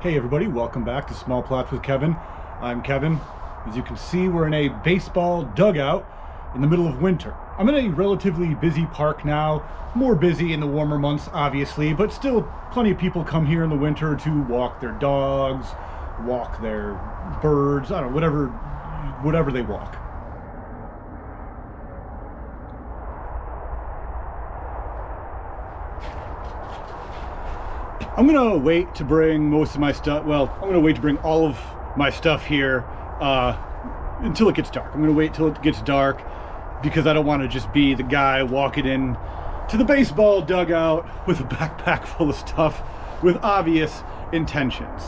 Hey everybody, welcome back to Small Plots with Kevin. I'm Kevin. As you can see, we're in a baseball dugout in the middle of winter. I'm in a relatively busy park now, more busy in the warmer months obviously, but still plenty of people come here in the winter to walk their dogs, walk their birds, I don't know, whatever they walk. I'm gonna wait to bring most of my stuff, well, I'm gonna wait to bring all of my stuff here until it gets dark. I'm gonna wait till it gets dark because I don't want to just be the guy walking in to the baseball dugout with a backpack full of stuff with obvious intentions.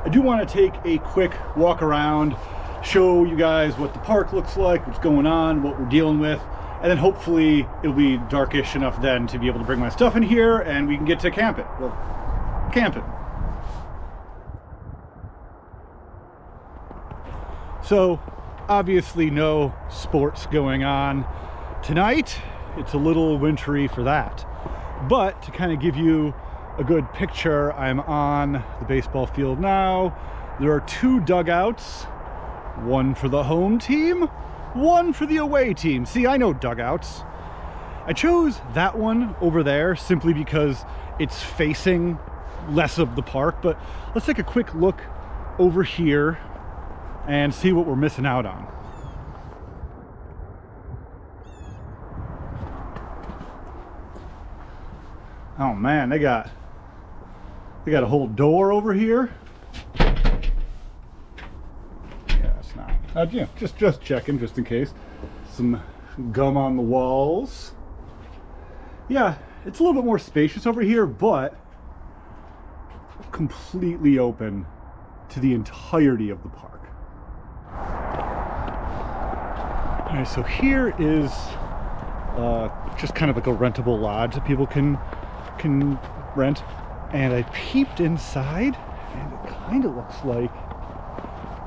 I do want to take a quick walk around, show you guys what the park looks like, what's going on, what we're dealing with, and then hopefully it'll be darkish enough then to be able to bring my stuff in here and we can get to camping. Well, camping. So obviously no sports going on tonight. It's a little wintry for that, but to kind of give you a good picture, I'm on the baseball field now. There are two dugouts, one for the home team, one for the away team. See, I know dugouts. I chose that one over there simply because it's facing less of the park, but let's take a quick look over here and see what we're missing out on. Oh man, they got a whole door over here. Yeah, it's not. Yeah, just checking, just in case. Some gum on the walls. Yeah, it's a little bit more spacious over here, but completely open to the entirety of the park. All right, so here is just kind of like a rentable lodge that people can rent, and I peeped inside and it kind of looks like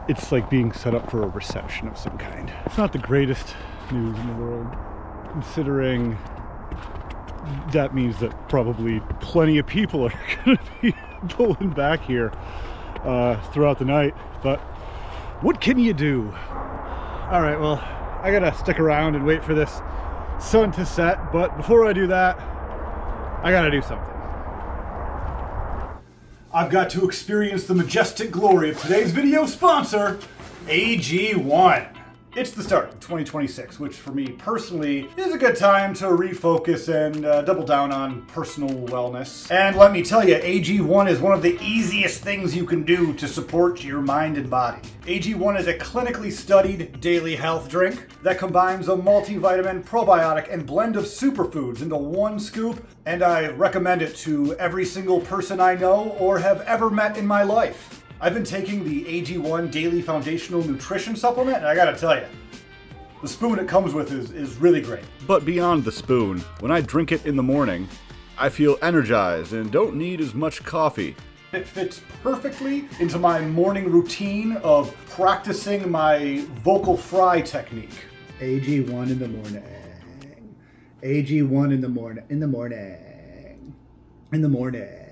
it's like being set up for a reception of some kind. It's not the greatest news in the world, considering that means that probably plenty of people are going to be pulling back here throughout the night, but what can you do? All right, well, I gotta stick around and wait for this sun to set, but before I do that, I gotta do something. I've got to experience the majestic glory of today's video sponsor, AG1. It's the start of 2026, which for me personally is a good time to refocus and double down on personal wellness. And let me tell you, AG1 is one of the easiest things you can do to support your mind and body. AG1 is a clinically studied daily health drink that combines a multivitamin, probiotic, and blend of superfoods into one scoop, and I recommend it to every single person I know or have ever met in my life. I've been taking the AG1 Daily Foundational Nutrition Supplement, and I gotta tell you, the spoon it comes with is really great. But beyond the spoon, when I drink it in the morning, I feel energized and don't need as much coffee. It fits perfectly into my morning routine of practicing my vocal fry technique. AG1 in the morning. AG1 in the morning. In the morning. In the morning.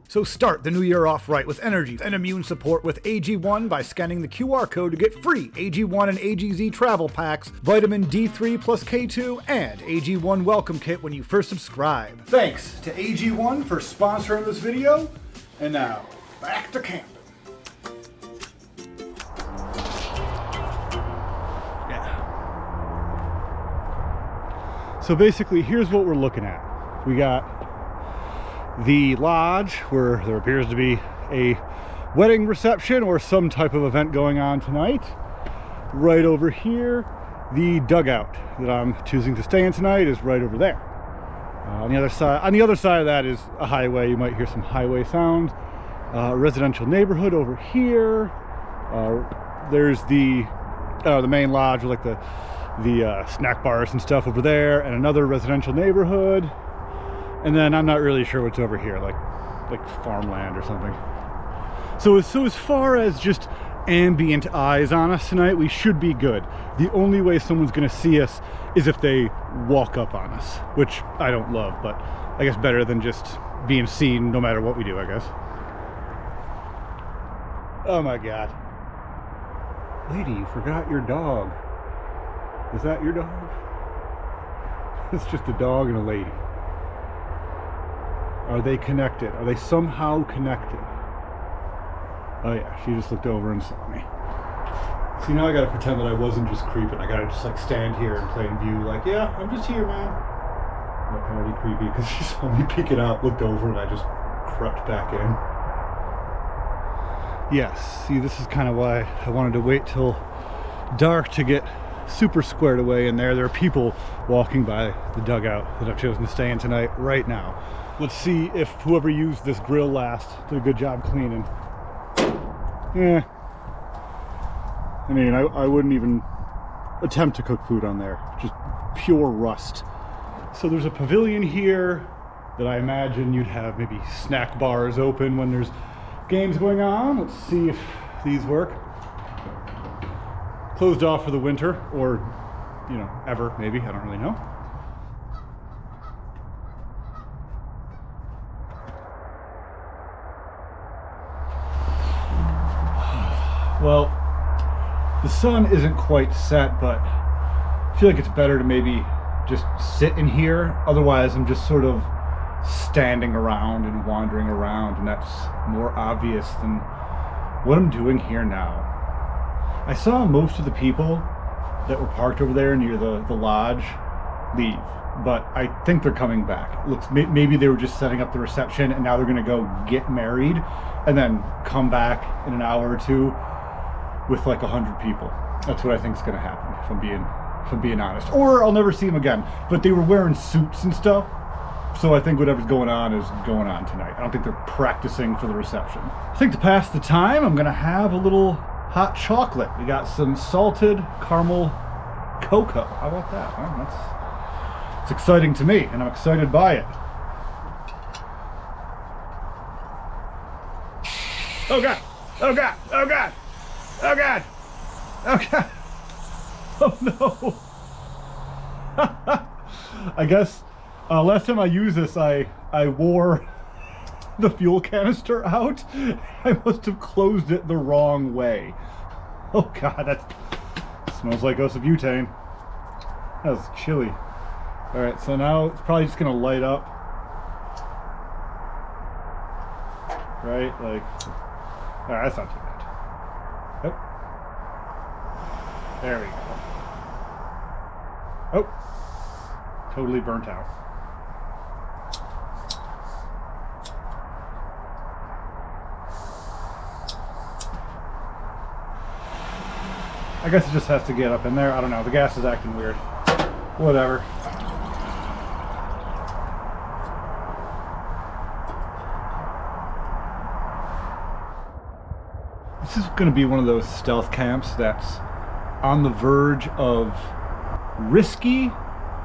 So start the new year off right with energy and immune support with AG1 by scanning the QR code to get free AG1 and AGZ travel packs, vitamin D3 plus K2, and AG1 welcome kit when you first subscribe. Thanks to AG1 for sponsoring this video, and now back to camping. Yeah. So basically, here's what we're looking at. We got the lodge, where there appears to be a wedding reception or some type of event going on tonight. Right over here, the dugout that I'm choosing to stay in tonight is right over there. On the other side of that is a highway. You might hear some highway sounds. Residential neighborhood over here. There's the main lodge with like the snack bars and stuff over there, and another residential neighborhood. And then I'm not really sure what's over here, like farmland or something. So as far as just ambient eyes on us tonight, we should be good. The only way someone's gonna see us is if they walk up on us, which I don't love, but I guess better than just being seen no matter what we do, I guess. Oh my God. Lady, you forgot your dog. Is that your dog? It's just a dog and a lady. Are they connected? Are they somehow connected? Oh yeah, she just looked over and saw me. See, now I gotta pretend that I wasn't just creeping. I gotta just like stand here in plain view like, yeah, I'm just here, man. Look, already creepy because she saw me peek it out, looked over, and I just crept back in. Yes, see, this is kind of why I wanted to wait till dark to get super squared away in there. There are people walking by the dugout that I've chosen to stay in tonight right now. Let's see if whoever used this grill last did a good job cleaning. Yeah. I mean, I wouldn't even attempt to cook food on there. Just pure rust. So there's a pavilion here that I imagine you'd have maybe snack bars open when there's games going on. Let's see if these work. Closed off for the winter, or, you know, ever, maybe. I don't really know. Well, the sun isn't quite set, but I feel like it's better to maybe just sit in here. Otherwise, I'm just sort of standing around and wandering around, and that's more obvious than what I'm doing here now. I saw most of the people that were parked over there near the lodge leave, but I think they're coming back. It looks, maybe they were just setting up the reception and now they're gonna go get married and then come back in an hour or two with like 100 people. That's what I think is gonna happen, if I'm being honest. Or I'll never see them again. But they were wearing suits and stuff, so I think whatever's going on is going on tonight. I don't think they're practicing for the reception. I think to pass the time, I'm gonna have a little hot chocolate. We got some salted caramel cocoa. How about that? Well, it's exciting to me, and I'm excited by it. Oh God! Oh God! Oh God! Oh God! Oh God! Oh no! I guess last time I used this, I wore the fuel canister out. I must have closed it the wrong way. Oh God, that smells like isobutane. That was chilly. All right, so now it's probably just gonna light up. Right, like, all right, that's not too bad. Oh, there we go. Oh, totally burnt out. I guess it just has to get up in there. I don't know. The gas is acting weird. Whatever. This is going to be one of those stealth camps that's on the verge of risky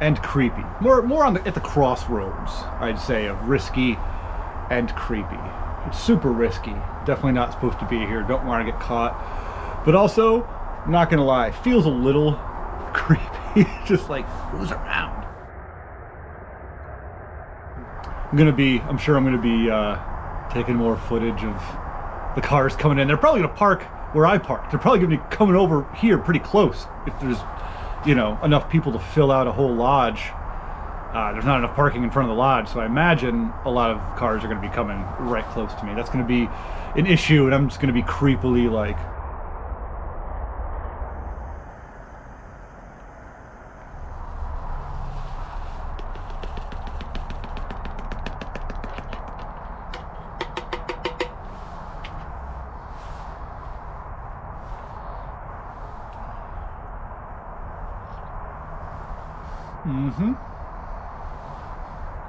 and creepy. More on at the crossroads, I'd say, of risky and creepy. It's super risky. Definitely not supposed to be here. Don't want to get caught. But also, I'm not gonna lie, feels a little creepy. Just like, who's around? I'm sure I'm gonna be taking more footage of the cars coming in. They're probably gonna park where I park. They're probably gonna be coming over here pretty close. If there's, you know, enough people to fill out a whole lodge. There's not enough parking in front of the lodge, so I imagine a lot of cars are gonna be coming right close to me. That's gonna be an issue, and I'm just gonna be creepily like,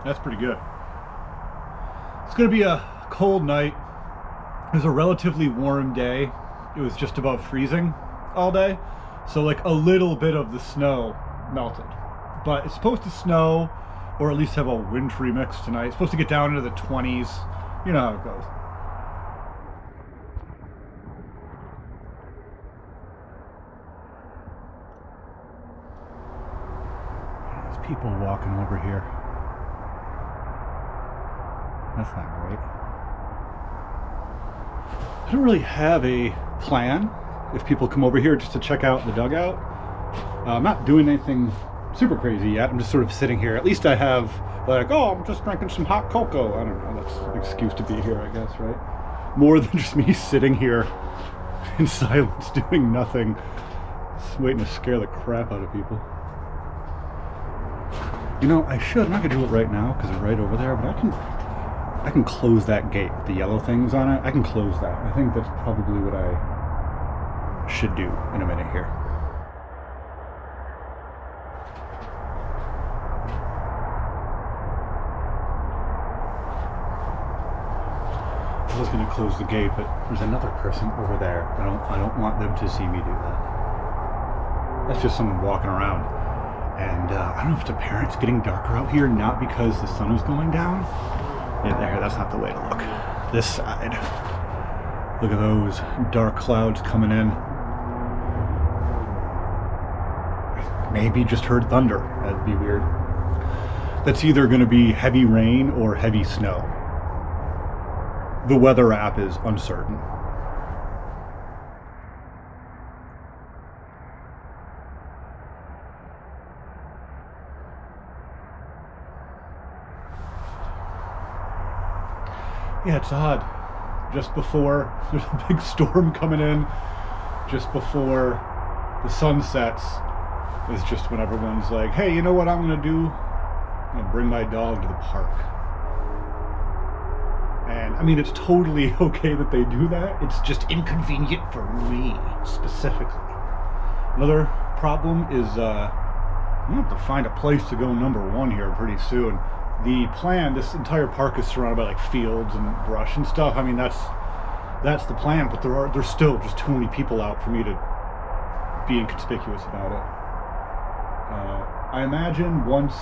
That's pretty good. It's gonna be a cold night. It was a relatively warm day. It was just above freezing all day. So like a little bit of the snow melted. But it's supposed to snow, or at least have a wintry mix tonight. It's supposed to get down into the 20s. You know how it goes. There's people walking over here. That's not great. I don't really have a plan if people come over here just to check out the dugout. I'm not doing anything super crazy yet. I'm just sort of sitting here. At least I have, like, oh, I'm just drinking some hot cocoa. I don't know, that's an excuse to be here, I guess, right? More than just me sitting here in silence doing nothing, just waiting to scare the crap out of people. You know, I should. I'm not gonna do it right now because it's right over there, but I can close that gate with the yellow things on it. I can close that. I think that's probably what I should do in a minute here. I was going to close the gate, but there's another person over there. I don't want them to see me do that. That's just someone walking around. And I don't know if it's apparent it's getting darker out here, not because the sun is going down. Yeah, there, that's not the way to look. This side. Look at those dark clouds coming in. Maybe just heard thunder. That'd be weird. That's either going to be heavy rain or heavy snow. The weather app is uncertain. Yeah, it's odd. Just before there's a big storm coming in, just before the sun sets, is just when everyone's like, hey, you know what I'm gonna do? I'm gonna bring my dog to the park. And I mean, it's totally okay that they do that. It's just inconvenient for me, specifically. Another problem is, I'm gonna have to find a place to go number one here pretty soon. The plan, this entire park is surrounded by like fields and brush and stuff. I mean, that's the plan, but there's still just too many people out for me to be inconspicuous about it. I imagine once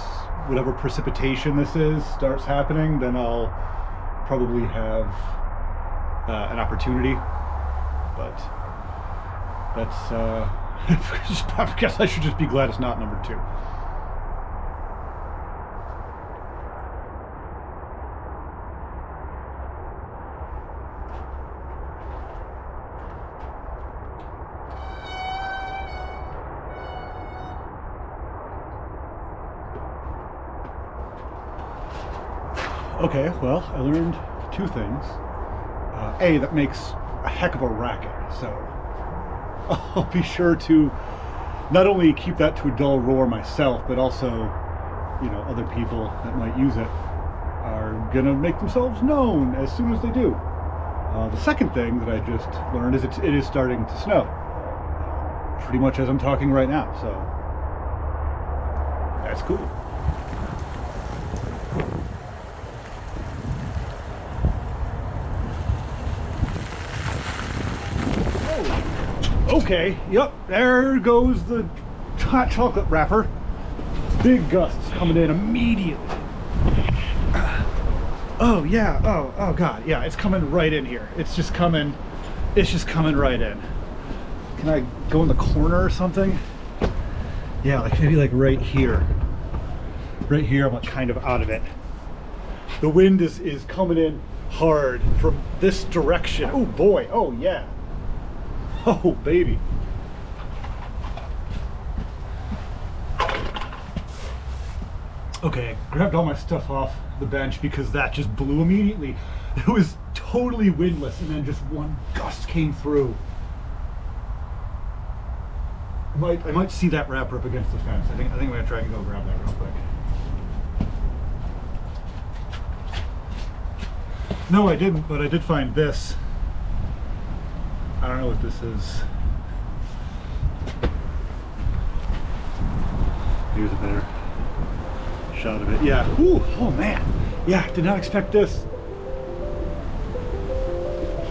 whatever precipitation this is starts happening, then I'll probably have an opportunity, but that's I guess I should just be glad it's not number two. Okay, well, I learned two things. A, that makes a heck of a racket, so I'll be sure to not only keep that to a dull roar myself, but also, you know, other people that might use it are gonna make themselves known as soon as they do. The second thing that I just learned is it is starting to snow. Pretty much as I'm talking right now, so that's cool. Okay, yep, there goes the hot chocolate wrapper. Big gusts coming in immediately. Oh yeah, oh god, yeah, it's coming right in here. It's just coming right in. Can I go in the corner or something? Yeah, like maybe like right here. Right here, I'm like kind of out of it. The wind is coming in hard from this direction. Oh boy, oh yeah. Oh, baby. Okay, I grabbed all my stuff off the bench because that just blew immediately. It was totally windless, and then just one gust came through. I might see that wrapper up against the fence. I think I'm gonna try and go grab that real quick. No, I didn't, but I did find this. I don't know what this is. Here's a better shot of it. Yeah. Ooh, oh man. Yeah, did not expect this.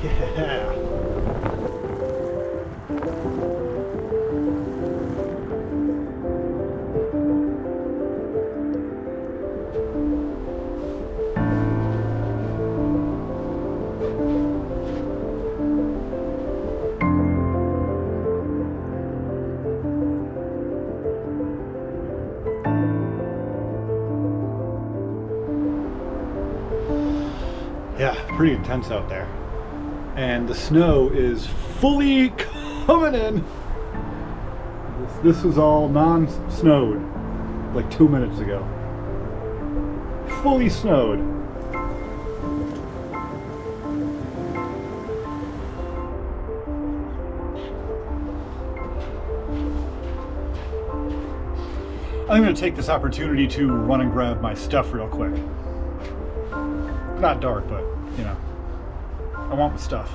Yeah. Yeah, pretty intense out there. and the snow is fully coming in. This was all non-snowed like 2 minutes ago. Fully snowed. I'm going to take this opportunity to run and grab my stuff real quick. Not dark, but, you know, I want the stuff.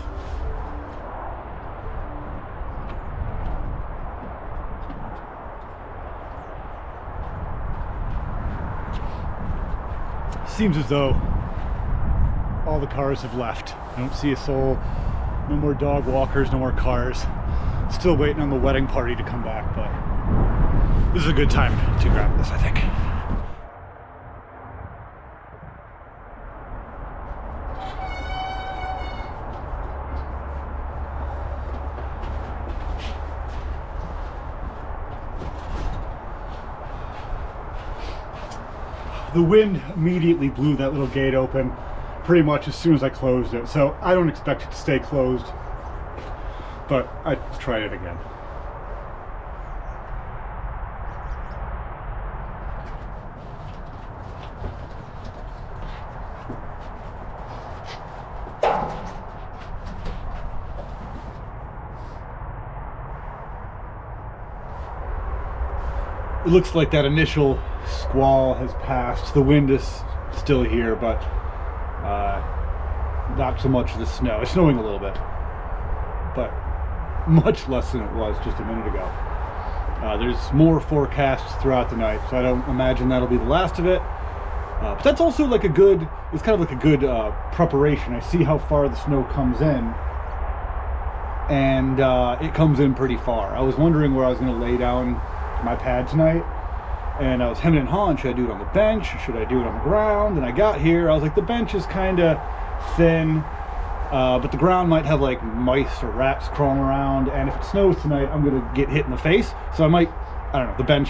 Seems as though all the cars have left. I don't see a soul. No more dog walkers, no more cars. Still waiting on the wedding party to come back, but this is a good time to grab this, I think. The wind immediately blew that little gate open pretty much as soon as I closed it, so I don't expect it to stay closed, but I tried it again. It looks like that initial squall has passed. The wind is still here, but not so much of the snow. It's snowing a little bit, but much less than it was just a minute ago. There's more forecasts throughout the night, so I don't imagine that'll be the last of it. But that's also like a good, it's kind of like a good preparation. I see how far the snow comes in, and it comes in pretty far. I was wondering where I was going to lay down my pad tonight, and I was hemming and hawing, should I do it on the bench or should I do it on the ground? And I got here, I was like, the bench is kind of thin, but the ground might have like mice or rats crawling around, and if it snows tonight I'm gonna get hit in the face, so I might, I don't know, the bench,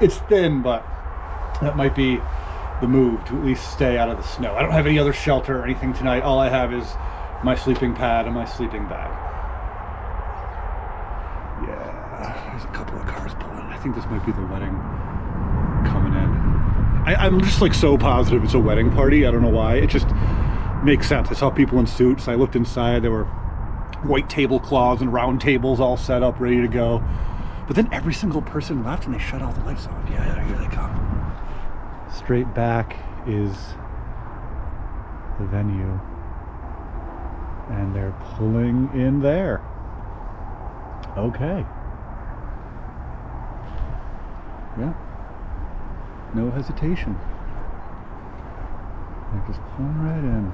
it's thin, but that might be the move to at least stay out of the snow. I don't have any other shelter or anything tonight. All I have is my sleeping pad and my sleeping bag. Yeah, there's a couple of cars pulling. I think this might be the wedding coming in. I'm just like so positive it's a wedding party. I don't know why. It just makes sense. I saw people in suits. I looked inside. There were white tablecloths and round tables all set up, ready to go. But then every single person left and they shut all the lights off. Yeah, here they come. Straight back is the venue. And they're pulling in there. Okay. Yeah. No hesitation. They're just pulling right in.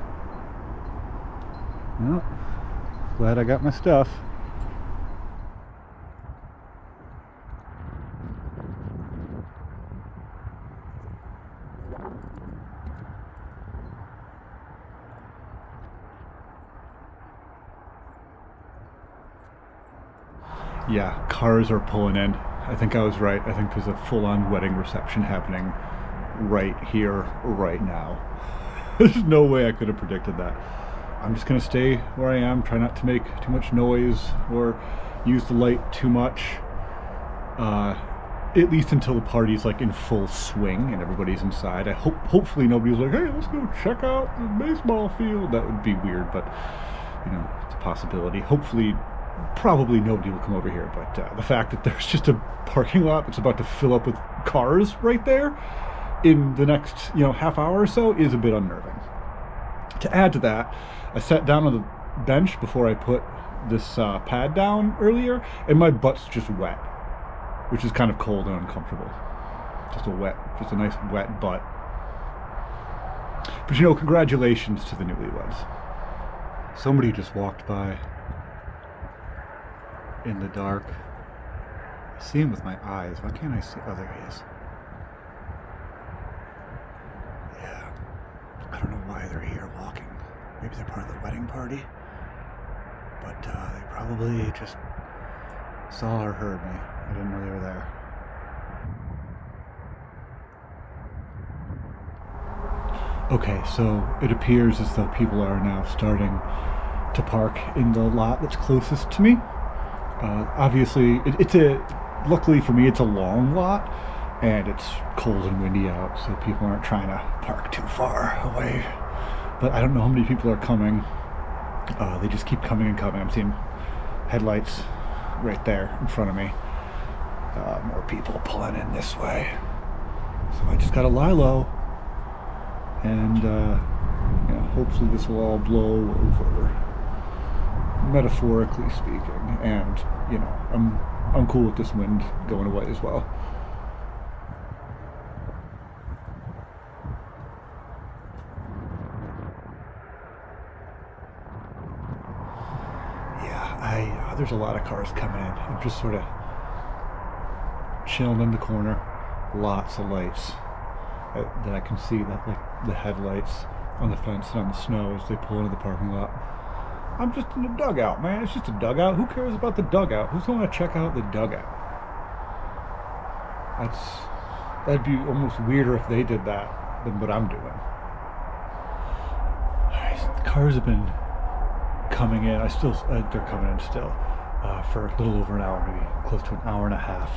Well, glad I got my stuff. Yeah, cars are pulling in. I think I was right. I think there's a full-on wedding reception happening right here, right now. There's no way I could have predicted that. I'm just gonna stay where I am, try not to make too much noise or use the light too much. At least until the party's like in full swing and everybody's inside. I hopefully nobody's like, hey, let's go check out the baseball field. That would be weird, but you know, it's a possibility. Hopefully, probably nobody will come over here, but the fact that there's just a parking lot that's about to fill up with cars right there in the next, half hour or so is a bit unnerving. To add to that, I sat down on the bench before I put this pad down earlier, and my butt's just wet, which is kind of cold and uncomfortable. Just a nice wet butt. But congratulations to the newlyweds. Somebody just walked by in the dark. I see him with my eyes. Why can't I see? Oh, there he is. Yeah. I don't know why they're here walking. Maybe they're part of the wedding party. But they probably just saw or heard me. I didn't know they were there. Okay, so it appears as though people are now starting to park in the lot that's closest to me. Obviously, luckily for me, it's a long lot, and it's cold and windy out, so people aren't trying to park too far away. But I don't know how many people are coming. They just keep coming and coming. I'm seeing headlights right there in front of me. More people pulling in this way. So I just gotta lie low, and hopefully this will all blow over, metaphorically speaking. And I'm cool with this wind going away as well. There's a lot of cars coming in. I'm just sort of chilling in the corner. Lots of lights that I can see, that like the headlights on the fence and on the snow as they pull into the parking lot. I'm just in the dugout, man. It's just a dugout. Who cares about the dugout? Who's going to check out the dugout? That'd be almost weirder if they did that than what I'm doing. Alright, the cars have been coming in. They're coming in still for a little over an hour, maybe close to an hour and a half.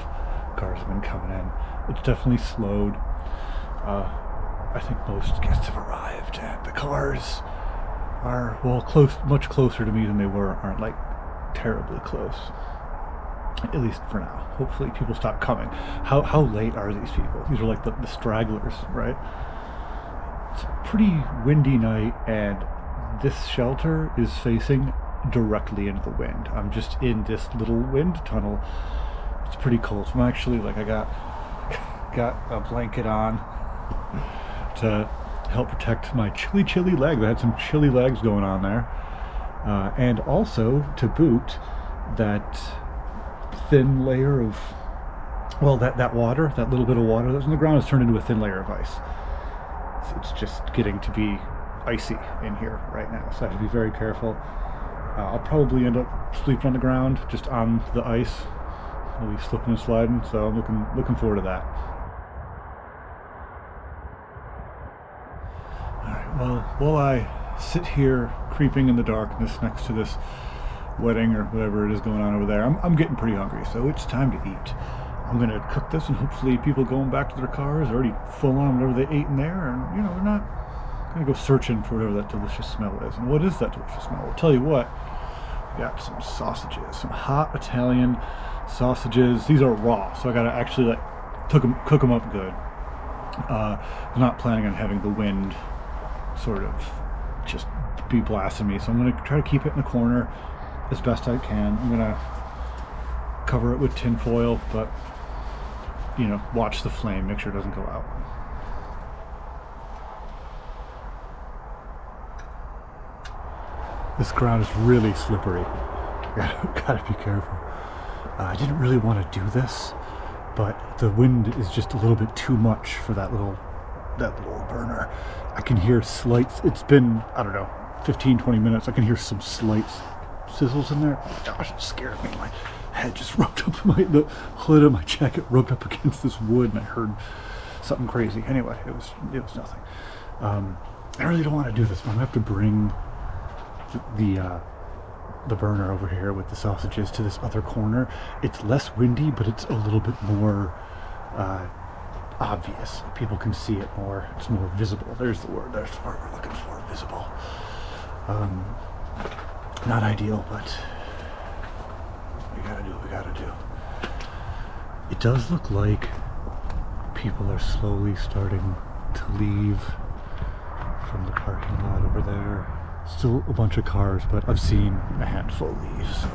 Cars have been coming in. It's definitely slowed. I think most guests have arrived, and the cars are much closer to me than they aren't like terribly close, at least for now. Hopefully people stop coming. How late are these people? These are like the stragglers, right? It's a pretty windy night, and this shelter is facing directly into the wind. I'm just in this little wind tunnel. It's pretty cold. So I'm actually I got a blanket on to help protect my chilly legs. I had some chilly legs going on there, and also to boot, that thin layer of that water, that little bit of water that's on the ground, has turned into a thin layer of ice. So it's just getting to be icy in here right now, so I have to be very careful. I'll probably end up sleeping on the ground, just on the ice. I'll be slipping and sliding, so I'm looking forward to that. Alright, well, while I sit here creeping in the darkness next to this wedding or whatever it is going on over there, I'm getting pretty hungry, so it's time to eat. I'm going to cook this, and hopefully people going back to their cars are already full on whatever they ate in there, and they're not going to go searching for whatever that delicious smell is. And what is that delicious smell? I'll tell you what. We got some sausages, some hot Italian sausages. These are raw, so I gotta actually cook them up good. I'm not planning on having the wind sort of just be blasting me, so I'm gonna try to keep it in the corner as best I can. I'm gonna cover it with tin foil, but watch the flame, make sure it doesn't go out. This ground is really slippery. Gotta be careful. I didn't really want to do this, but the wind is just a little bit too much for that little burner. I can hear slight. It's been, I don't know, 15-20 minutes. I can hear some slight sizzles in there. Oh my gosh, it scared me. My head just rubbed up, the hood of my jacket rubbed up against this wood, and I heard something crazy. Anyway, it was nothing. I really don't want to do this, but I'm gonna have to bring the burner over here with the sausages to this other corner. It's less windy, but it's a little bit more obvious. People can see it more. It's more visible. There's the word we're looking for, visible. Not ideal, but we gotta do what we gotta do. It does look like people are slowly starting to leave from the parking lot over there. Still a bunch of cars, but I've seen a handful leave, so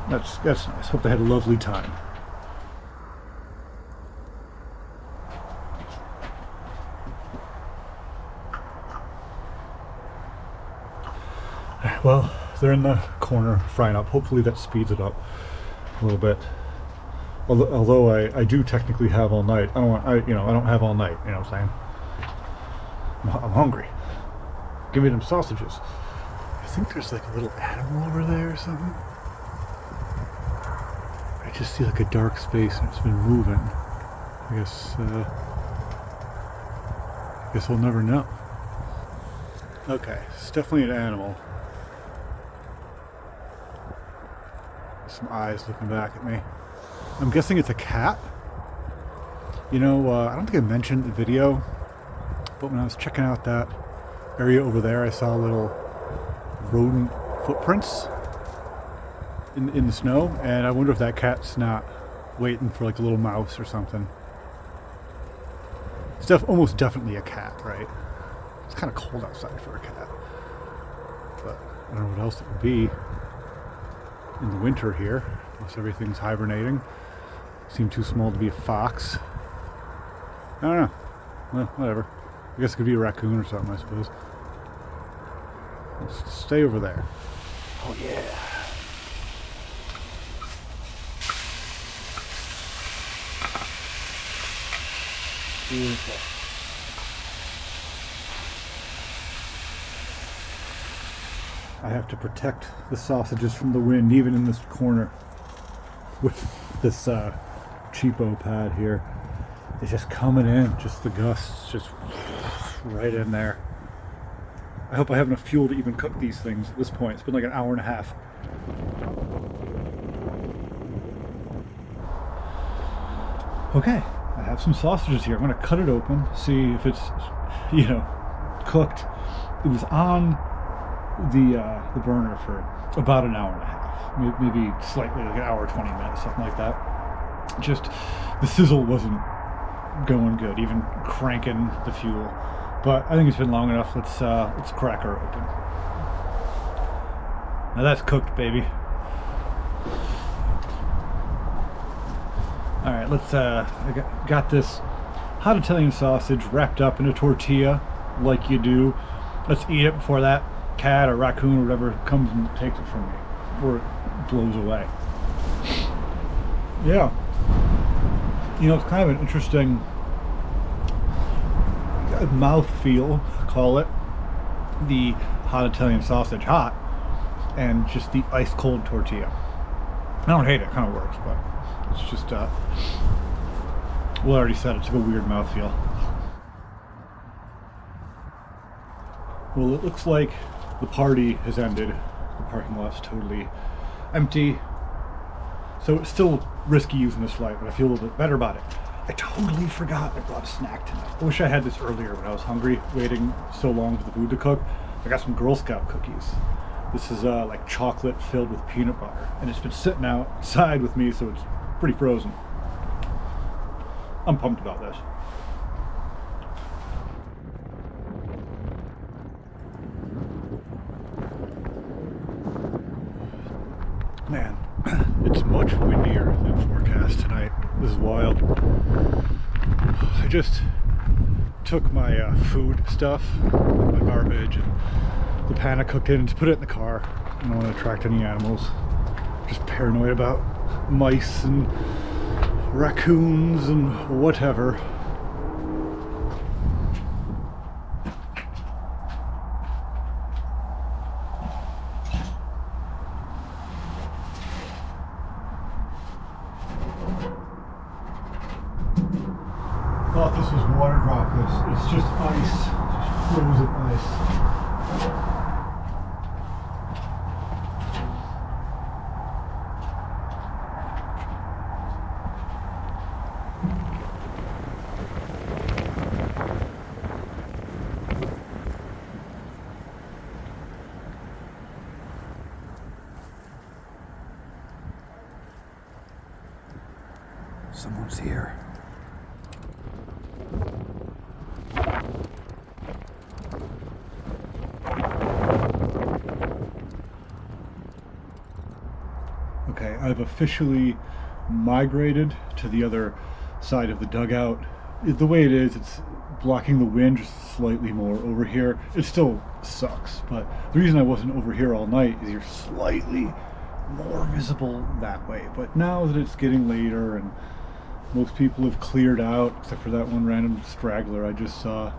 that's nice. Hope they had a lovely time. Well, they're in the corner frying up. Hopefully that speeds it up a little bit. Although I do technically have all night. I don't have all night. You know what I'm saying? I'm hungry. Give me them sausages. I think there's like a little animal over there or something. I just see like a dark space and it's been moving. I guess we'll never know. Okay, it's definitely an animal. Some eyes looking back at me. I'm guessing it's a cat. You know, I don't think I mentioned the video, but when I was checking out that area over there, I saw little rodent footprints in the snow, and I wonder if that cat's not waiting for like a little mouse or something. It's almost definitely a cat, right? It's kind of cold outside for a cat, but I don't know what else it would be in the winter here, unless everything's hibernating. Seem too small to be a fox. I don't know. Well, whatever. I guess it could be a raccoon or something, I suppose. Let's stay over there. Oh yeah. Beautiful. I have to protect the sausages from the wind, even in this corner, with this cheapo pad here. It's just coming in, just the gusts, just right in there. I hope I have enough fuel to even cook these things at this point. It's been like an hour and a half. Okay, I have some sausages here. I'm gonna cut it open, see if it's, you know, cooked. It was on the burner for about an hour and a half, maybe slightly, like an hour, 20 minutes, something like that. Just the sizzle wasn't going good, even cranking the fuel. But I think it's been long enough. Let's crack her open. Now that's cooked, baby. All right, let's. I got this hot Italian sausage wrapped up in a tortilla, like you do. Let's eat it before that cat or raccoon or whatever comes and takes it from me, or it blows away. Yeah. You know, it's kind of an interesting mouth feel, call it. The hot Italian sausage hot, and just the ice cold tortilla. I don't hate it, it kind of works, but it's just, well, I already said it's like a weird mouthfeel. Well, it looks like the party has ended. The parking lot's totally empty. So it's still risky using this light, but I feel a little bit better about it. I totally forgot I brought a snack tonight. I wish I had this earlier when I was hungry, waiting so long for the food to cook. I got some Girl Scout cookies. This is like chocolate filled with peanut butter, and it's been sitting outside with me, so it's pretty frozen. I'm pumped about this. Man, it's much windier than forecast tonight. This is wild. I just took my food stuff, my garbage, and the pan I cooked in, and just put it in the car. I don't want to attract any animals. Just paranoid about mice and raccoons and whatever. Thought this was water droplets. It's just ice, just frozen ice. Someone's here. Okay, I've officially migrated to the other side of the dugout. The way it is, it's blocking the wind just slightly more over here. It still sucks, but the reason I wasn't over here all night is you're slightly more visible that way. But now that it's getting later and most people have cleared out, except for that one random straggler I just saw,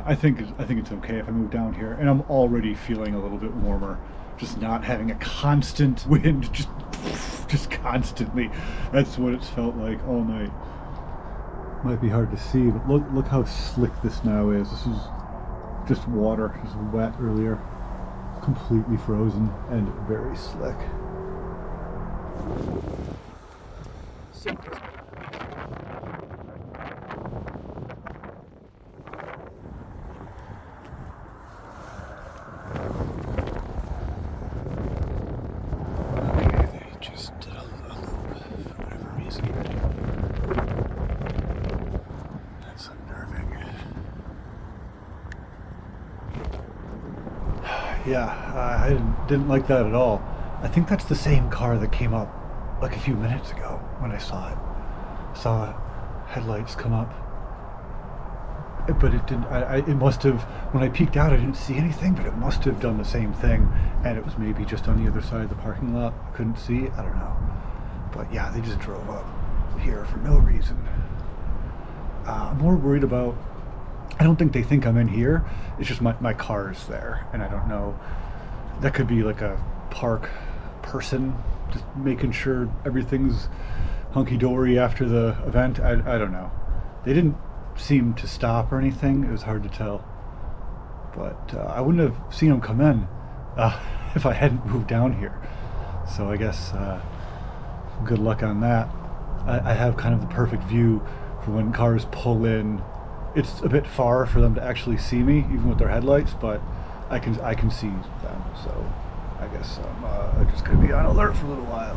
I think it's okay if I move down here, and I'm already feeling a little bit warmer. Just not having a constant wind, just constantly. That's what it's felt like all night. Might be hard to see, but look how slick this now is. This is just water, just wet earlier. Completely frozen and very slick. Yeah, I didn't like that at all. I think that's the same car that came up like a few minutes ago when I saw it. Saw headlights come up. But it didn't, it must have, when I peeked out I didn't see anything, but it must have done the same thing. And it was maybe just on the other side of the parking lot. I couldn't see, I don't know. But yeah, they just drove up here for no reason. I'm more worried about, I don't think they think I'm in here. It's just my car's there, and I don't know. That could be like a park person, just making sure everything's hunky-dory after the event. I don't know. They didn't seem to stop or anything. It was hard to tell. But I wouldn't have seen them come in if I hadn't moved down here. So I guess good luck on that. I have kind of the perfect view for when cars pull in. It's a bit far for them to actually see me, even with their headlights, but I can see them, so I guess I'm just going to be on alert for a little while.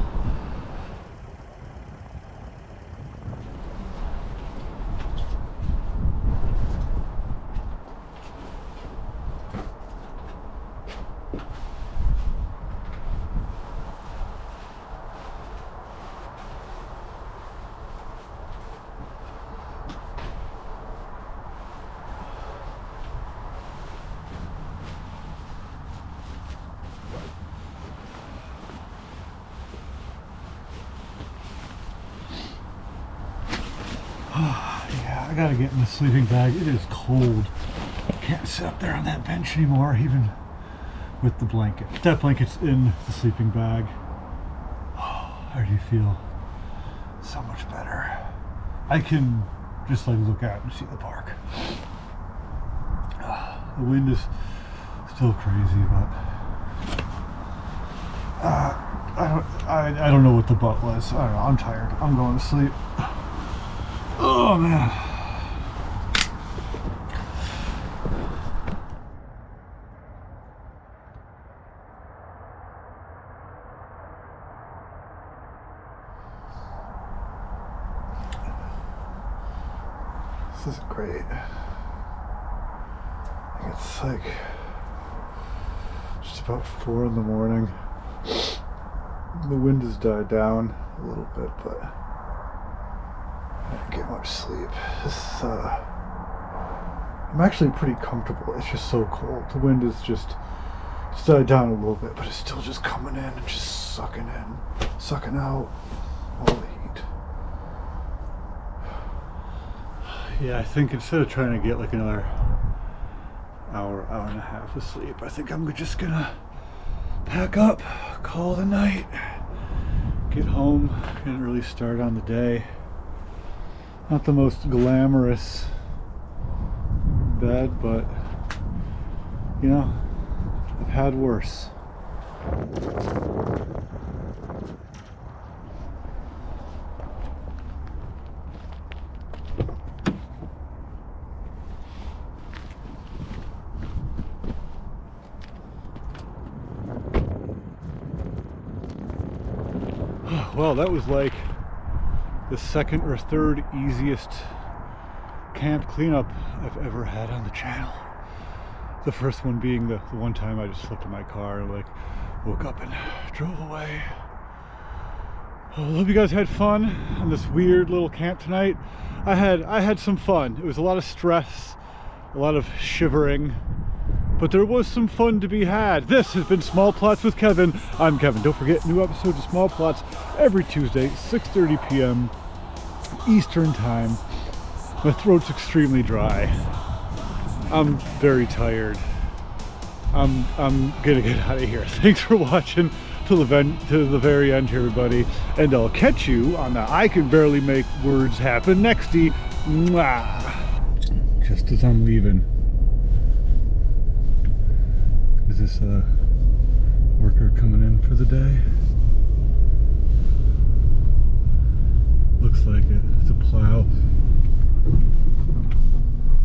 Yeah, I gotta get in the sleeping bag. It is cold. Can't sit up there on that bench anymore, even with the blanket. That blanket's in the sleeping bag. Oh, how do you feel? So much better. I can just like look out and see the park. The wind is still crazy, but I don't know what the butt was. I don't know. I'm tired. I'm going to sleep. Oh man. This is great. I think it's like just about 4 in the morning. The wind has died down a little bit, but I didn't get much sleep. I'm actually pretty comfortable. It's just so cold. The wind is just, it's died down a little bit, but it's still just coming in and just sucking out all the heat. Yeah, I think instead of trying to get like another hour and a half of sleep, I think I'm just gonna pack up, call it a night, get home, get an early start on the day. Not the most glamorous bed, but you know, I've had worse. Well, that was like the second or third easiest camp cleanup I've ever had on the channel. The first one being the one time I just slept in my car and like woke up and drove away. I hope you guys had fun on this weird little camp tonight. I had some fun. It was a lot of stress, a lot of shivering, but there was some fun to be had. This has been Small Plots with Kevin. I'm Kevin. Don't forget, new episodes of Small Plots every Tuesday, 6:30 p.m. Eastern Time. My throat's extremely dry. I'm very tired. I'm gonna get out of here. Thanks for watching to the very end here, everybody. And I'll catch you on the I Can Barely Make Words Happen nexty. Mwah. Just as I'm leaving. this worker coming in for the day.